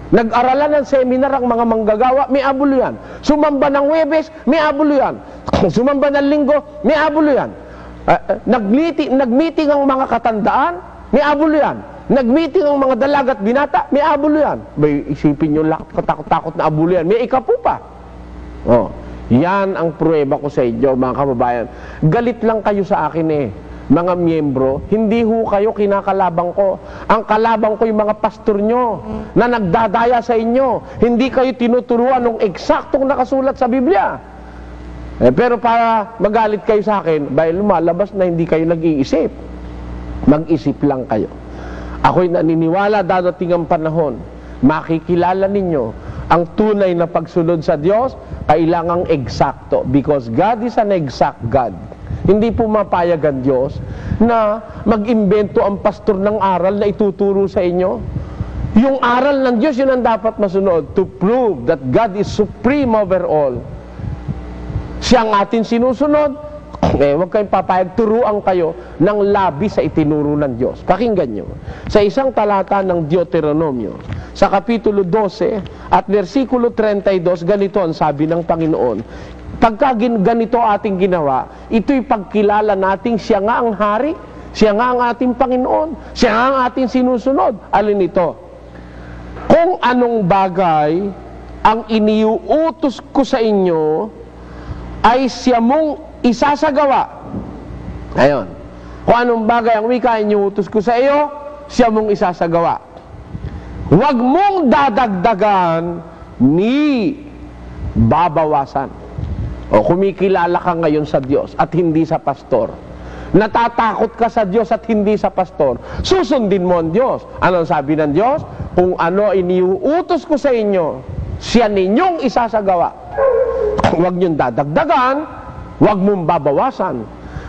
Nag-aralan ng seminar ang mga manggagawa, may abulo yan. Sumamba ng Huwebes, may abulo yan. Sumamba ng Linggo, may abulo yan. Nag-meeting ang mga katandaan, may abulo yan. Nag-meeting ang mga dalagat binata, may abulo yan. May isipin nyo, katakot-takot na abulo yan. May ikapu pa. Oh, yan ang pruweba ko sa inyo, mga kababayan. Galit lang kayo sa akin eh. Mga miyembro, hindi ho kayo kinakalabang ko. Ang kalabang ko yung mga pastor nyo na nagdadaya sa inyo. Hindi kayo tinuturuan ng eksaktong nakasulat sa Biblia. Pero para magalit kayo sa akin, dahil lumalabas na hindi kayo nag-iisip. Mag-isip lang kayo. Ako'y naniniwala dadating ang panahon, makikilala ninyo ang tunay na pagsunod sa Diyos, kailangang eksakto. Because God is an exact God. Hindi po mapayag ang Diyos na mag-imbento ang pastor ng aral na ituturo sa inyo. Yung aral ng Diyos, yun ang dapat masunod to prove that God is supreme over all. Siya ang atin sinusunod. Huwag kayong papayag, turuan kayo ng labis sa itinuro ng Diyos. Pakinggan nyo. Sa isang talata ng Deuteronomio, sa Kapitulo 12 at versikulo 32, ganito ang sabi ng Panginoon. Pagka ganito ating ginawa, ito'y pagkilala nating siya nga ang hari, siya nga ang ating Panginoon, siya nga ang ating sinusunod. Alin ito? Kung anong bagay ang iniuutos ko sa inyo, ay siya mong isasagawa. Ayon. Kung anong bagay ang wika iniuutos ko sa iyo, siya mong isasagawa. Huwag mong dadagdagan ni babawasan. O kumikilala ka ngayon sa Diyos at hindi sa pastor. Natatakot ka sa Diyos at hindi sa pastor. Susundin mo ang Diyos. Ano sabi ng Diyos? Kung ano iniuutos ko sa inyo, siya ninyong isasagawa. Huwag niyong dadagdagan, huwag mong babawasan.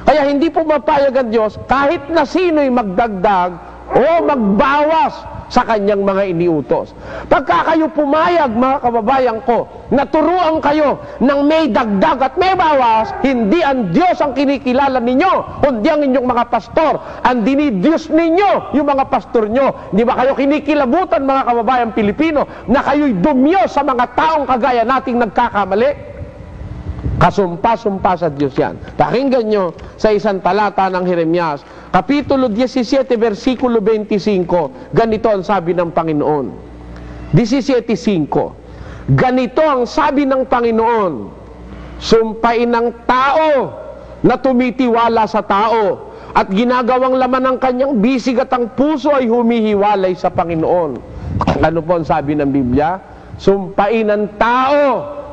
Kaya hindi po mapayag ang Diyos kahit na sino'y magdagdag o magbawas sa kanyang mga iniutos. Pagka kayo pumayag, mga kababayan ko, naturuan kayo ng may dagdag at may bawas, hindi ang Diyos ang kinikilala ninyo, kundi ang inyong mga pastor. Ang dinidiyos ninyo, yung mga pastor nyo. Di ba kayo kinikilabutan, mga kababayan Pilipino, na kayo'y dumyo sa mga taong kagaya nating nagkakamali? Kasumpa-sumpa sa Diyos yan. Pakinggan nyo sa isang talata ng Jeremias, Kapitulo 17, versikulo 25, ganito ang sabi ng Panginoon. 17:5. Ganito ang sabi ng Panginoon, sumpain ng tao na tumitiwala sa tao at ginagawang laman ng kanyang bisig at ang puso ay humihiwalay sa Panginoon. Ano po ang sabi ng Biblia? Sumpain ng tao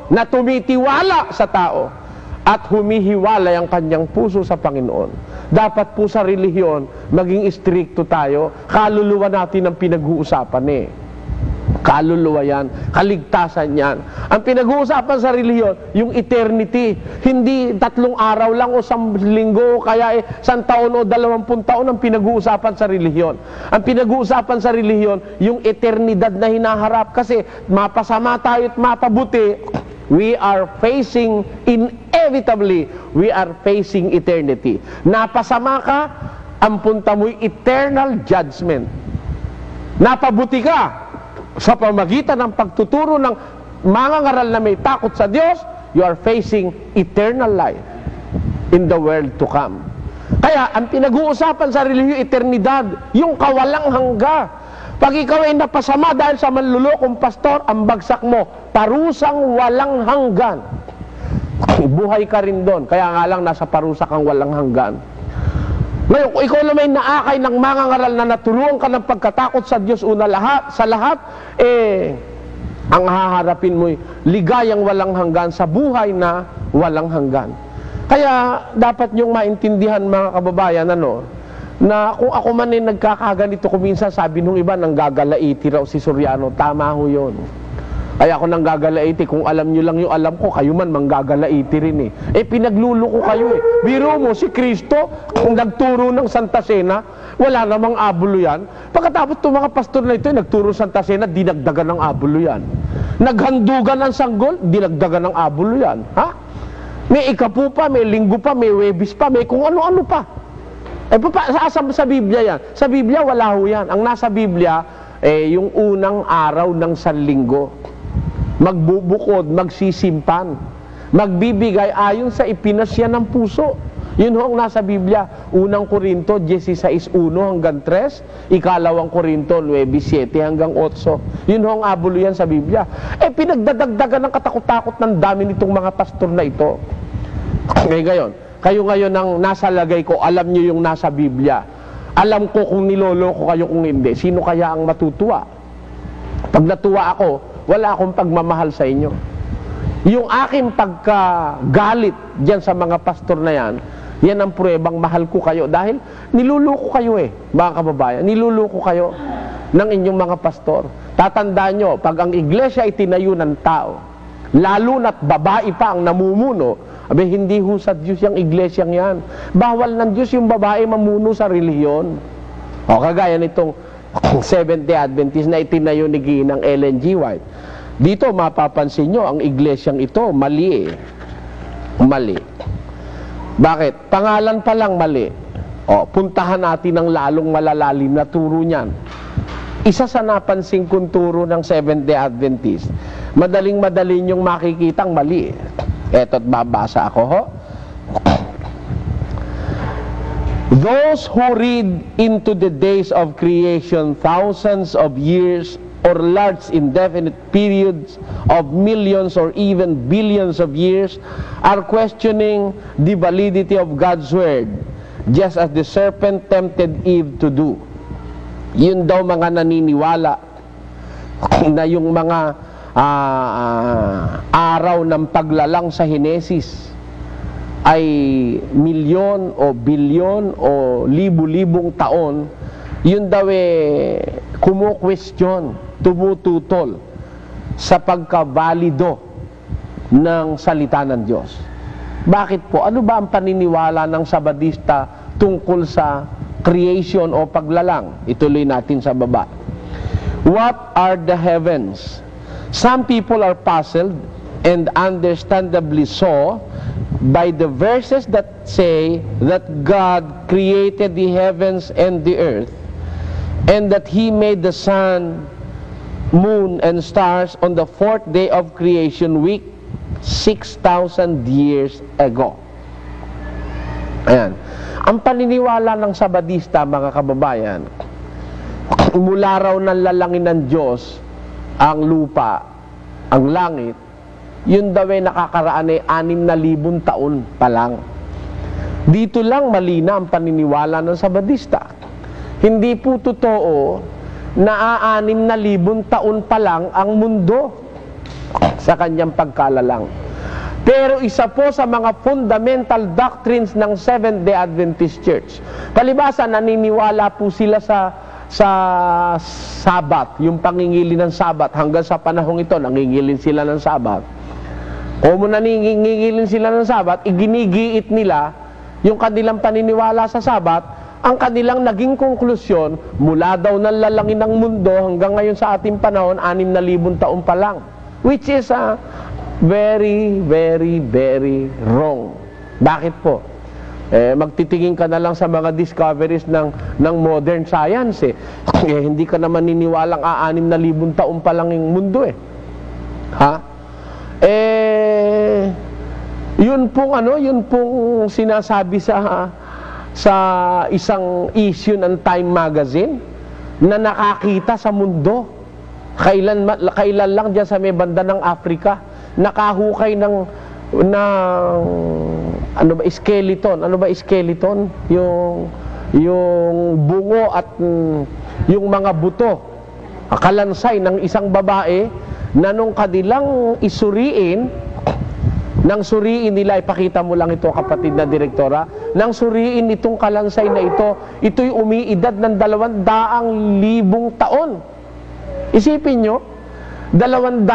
na tumitiwala sa tao at humihiwalay ang kanyang puso sa Panginoon. Dapat po sa relihiyon, maging stricto tayo. Kaluluwa natin ang pinag-uusapan eh. Kaluluwa yan, kaligtasan yan. Ang pinag-uusapan sa relihiyon, yung eternity. Hindi 3 araw lang o 1 linggo, kaya 1 taon o 20 taon ang pinag-uusapan sa relihiyon. Ang pinag-uusapan sa relihiyon, yung eternidad na hinaharap. Kasi mapasama tayo at mapabuti, we are facing, inevitably, we are facing eternity. Napasama ka, ang punta mo'y eternal judgment. Napabuti ka, sa pamagitan ng pagtuturo ng mga ngaral na may takot sa Diyos, you are facing eternal life in the world to come. Kaya, ang pinag-uusapan sa relihiyon, eternidad, yung kawalang hangga. Pag ikaw ay napasama dahil sa manlulokong pastor, ang bagsak mo, parusang walang hanggan. Buhay ka rin doon, kaya nga lang nasa parusa kang walang hanggan. Ngayon, kung ikaw naman naakay ng mga ngaral na naturuan ka ng pagkatakot sa Diyos sa lahat, ang haharapin mo'y ligayang walang hanggan sa buhay na walang hanggan. Kaya, dapat niyong maintindihan mga kababayan, na kung ako man ay nagkakaganito, kung minsan sabi nung iba, nanggagalaiti raw si Soriano, tama ho yun. Kaya ako nanggagalaiti, kung alam nyo lang yung alam ko, kayo man manggagalaiti rin eh. Pinagluluko kayo eh. Biro mo, si Kristo, kung nagturo ng Santa Cena, wala namang abulo yan. Pagkatapos itong mga pastor na ito, nagturo Santa Cena, dinagdagan ng abulo yan. Naghandugan ng sanggol, dinagdagan ng abulo yan. Ha? May ikapu pa, may linggo pa, may webis pa, may kung ano-ano pa. Sa Biblia yan. Sa Biblia, wala ho yan. Ang nasa Biblia, yung unang araw ng sanlinggo. Magbubukod, magsisimpan, magbibigay ayon sa ipinasya ng puso. Yun ho ang nasa Biblia. Unang Korinto 16:1 hanggang 3, ikalawang Korinto 9:7 hanggang 8. Yun ho ang abulo yan sa Biblia. Pinagdadagdagan ng katakot-takot ng dami nitong mga pastor na ito. Ngayon, kayo ngayon ang nasa lagay ko, alam nyo yung nasa Biblia. Alam ko kung niloloko kayo kung hindi. Sino kaya ang matutuwa? Pag natuwa ako, wala akong pagmamahal sa inyo. Yung aking pagkagalit diyan sa mga pastor na yan ang pruebang mahal ko kayo dahil niluluko kayo mga kababayan, niluluko kayo ng inyong mga pastor. Tatandaan nyo, pag ang iglesia ay tinayo ng tao, lalo na't babae pa ang namumuno, hindi ho sa Diyos yung iglesyang yan. Bawal ng Diyos yung babae mamuno sa relihiyon. O kagaya nitong Seventh-day Adventist na itinayo ni Ginang Ellen G. White. Dito mapapansin nyo, ang iglesyang ito, mali Mali. Bakit? Pangalan pa lang mali. Puntahan natin ang lalong malalalim na turo niyan. Isa sa napansin kong turo ng Seventh-day Adventist, madaling-madali nyong makikitang mali. Eto't babasa ako ho. Those who read into the days of creation thousands of years or large indefinite periods of millions or even billions of years are questioning the validity of God's word, just as the serpent tempted Eve to do. Yun daw mga naniniwala na yung mga araw ng paglalang sa Henesis ay milyon o bilyon o libu-libong taon, yun daw kumu-question, tumututol sa pagkabalido ng salita ng Diyos. Bakit po? Ano ba ang paniniwala ng Sabadista tungkol sa creation o paglalang? Ituloy natin sa baba. What are the heavens? Some people are puzzled, and understandably so, by the verses that say that God created the heavens and the earth, and that He made the sun, moon, and stars on the fourth day of creation week 6,000 years ago. Ayan. Ang paniniwala ng Sabadista, mga kababayan, mula raw ng lalangin ng Diyos ang lupa, ang langit, yun daw ay nakakaraan ay 6,000 taon pa lang. Dito lang malina ang paniniwala ng Sabadista. Hindi po totoo na 6,000 taon pa lang ang mundo sa kanyang pagkalalang. Pero isa po sa mga fundamental doctrines ng Seventh-day Adventist Church. Palibhasa, naniniwala po sila sa Sabat, yung pangingili ng Sabat. Hanggang sa panahong ito, nangingilin sila ng Sabat. Kung naningingilin sila ng Sabat, iginigiit nila yung kanilang paniniwala sa Sabat. Ang kanilang naging konklusyon, mula daw ng lalangin ng mundo hanggang ngayon sa ating panahon, 6,000 taon pa lang. Which is very, very, very wrong. Bakit po? Magtitingin ka na lang sa mga discoveries ng modern science. Hindi ka naman niniwalang 6,000 taon pa lang yung mundo . Yun pong sinasabi sa isang issue ng Time Magazine na nakakita sa mundo. Kailan lang dyan sa may banda ng Africa, nakahukay ng skeleton. Ano ba skeleton? Yung bungo at yung mga buto, kalansay ng isang babae na nung kanilang isuriin, nang suriin nila, ipakita mo lang ito kapatid na direktora, nang suriin itong kalansay na ito'y umiidad ng 200,000 taon. Isipin nyo, 200,000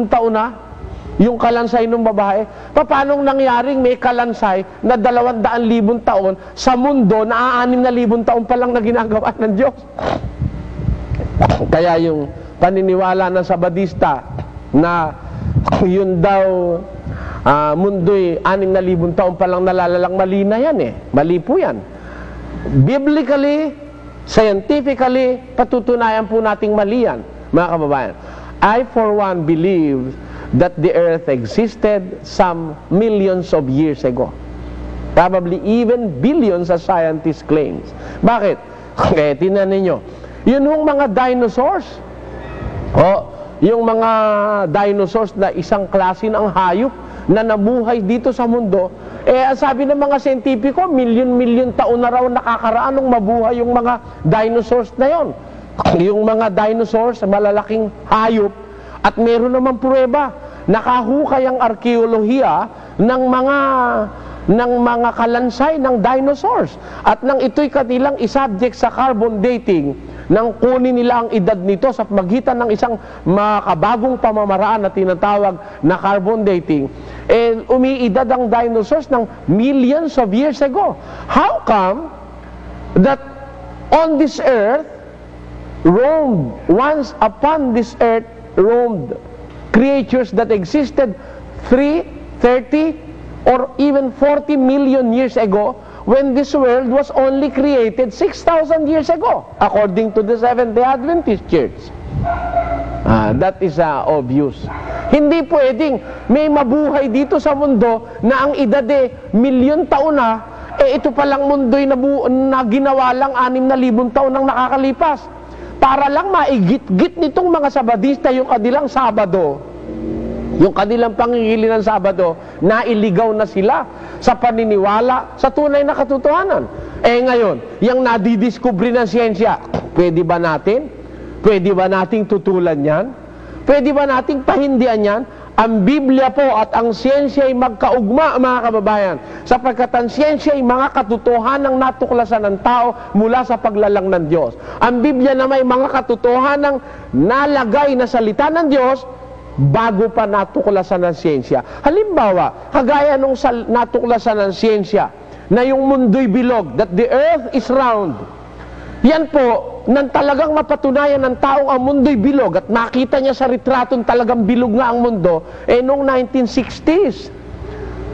taon na yung kalansay ng babae. Paano nangyaring may kalansay na 200,000 taon sa mundo na 6,000 taon pa lang na ginagawa ng Diyos? Kaya yung paniniwala ng Sabadista na yun daw mundo'y 6,000 taon pa lang nalalalang, mali na yan . Mali po yan. Biblically, scientifically, patutunayan po nating mali yan, mga kababayan. I for one believe that the earth existed some millions of years ago. Probably even billions as scientists claims. Bakit? Tingnan ninyo. Yun yung mga dinosaurs. Yung mga dinosaurs na isang klase ng hayop na nabuhay dito sa mundo, ang sabi ng mga siyentipiko, milyon-milyon taon na raw nakakaraan nung mabuhay yung mga dinosaurs na yon. Yung mga dinosaurs, malalaking hayop, at meron naman pruweba, nakahukay ang arkeolohiya ng mga kalansay ng dinosaurs. At nang ito'y kanilang isubject sa carbon dating, nang kunin nila ang edad nito sa magitan ng isang makabagong pamamaraan na tinatawag na carbon dating, umiidad ang dinosaurs ng millions of years ago. How come that on this earth once upon this earth roamed creatures that existed 3, 30, or even 40 million years ago, when this world was only created 6,000 years ago, according to the Seventh-day Adventist Church? That is obvious. Hindi pwedeng may mabuhay dito sa mundo na ang edad milyon taon na, ito palang mundo'y na ginawa lang 6,000 taon nang nakakalipas. Para lang maigit-git nitong mga Sabadista yung kanilang Sabado, yung kanilang pangingili ng Sabado, nailigaw na sila sa paniniwala sa tunay na katotohanan. Ngayon, yung nadidiskubre ng siyensya, pwede ba natin? Pwede ba nating tutulan yan? Pwede ba nating pahindihan yan? Ang Biblia po at ang siyensya ay magkaugma, mga kababayan, sapagkat ang siyensya ay mga katotohanang natuklasan ng tao mula sa paglalang ng Diyos. Ang Biblia na may mga katotohanang nalagay na salita ng Diyos bago pa natuklasan ng siyensya. Halimbawa, kagaya nung natuklasan ng siyensya na yung mundo'y bilog, that the earth is round. Yan po, nang talagang mapatunayan ng taong ang mundo'y bilog at makita niya sa retraton talagang bilog nga ang mundo, noong 1960s,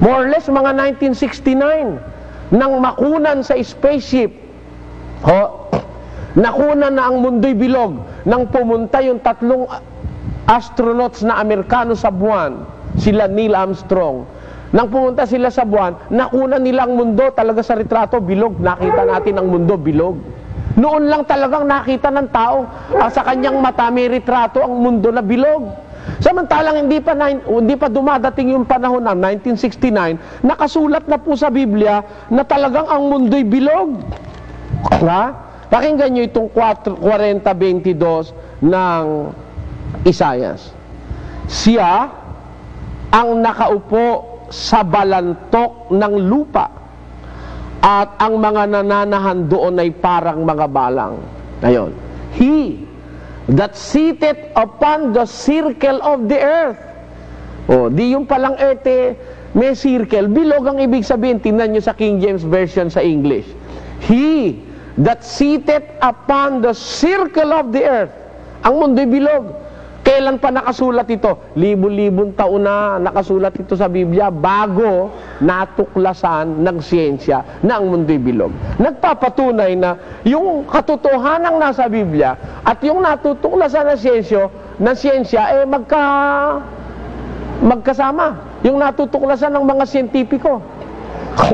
more or less mga 1969, nang makunan sa spaceship, nakunan na ang mundo'y bilog, nang pumunta yung 3 astronauts na Amerikano sa buwan, sila Neil Armstrong. Nang pumunta sila sa buwan, nakunan nila ang mundo talaga sa retrato, bilog. Nakita natin ang mundo, bilog. Noon lang talagang nakita ng tao, sa kanyang mata may retrato ang mundo na bilog. Samantalang hindi pa dumadating yung panahon ng 1969, nakasulat na po sa Biblia na talagang ang mundo'y bilog. Ha? Pakinggan nyo itong 40:22 ng Isaias. Siya ang nakaupo sa balantok ng lupa at ang mga nananahan doon ay parang mga balang. Ngayon, He that sitteth upon the circle of the earth. Di yung palang earth may circle. Bilog ang ibig sabihin. Tingnan nyo sa King James Version sa English. He that sitteth upon the circle of the earth. Ang mundo'y bilog. Kailan pa nakasulat ito? Libo-libong taon na nakasulat ito sa Biblia bago natuklasan ng siyensya na ang mundo'y bilog. Nagpapatunay na yung katotohanan nasa Biblia at yung natutuklasan ng siyensya magkasama. Yung natutuklasan ng mga siyentipiko.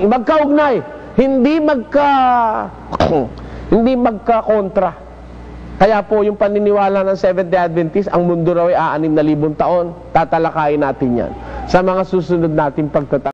Magkaugnay. Hindi magka-kontra. Kaya po yung paniniwala ng Seventh-day Adventist, ang mundo raw ay 6,000 taon. Tatalakayin natin yan sa mga susunod nating pagtatapos.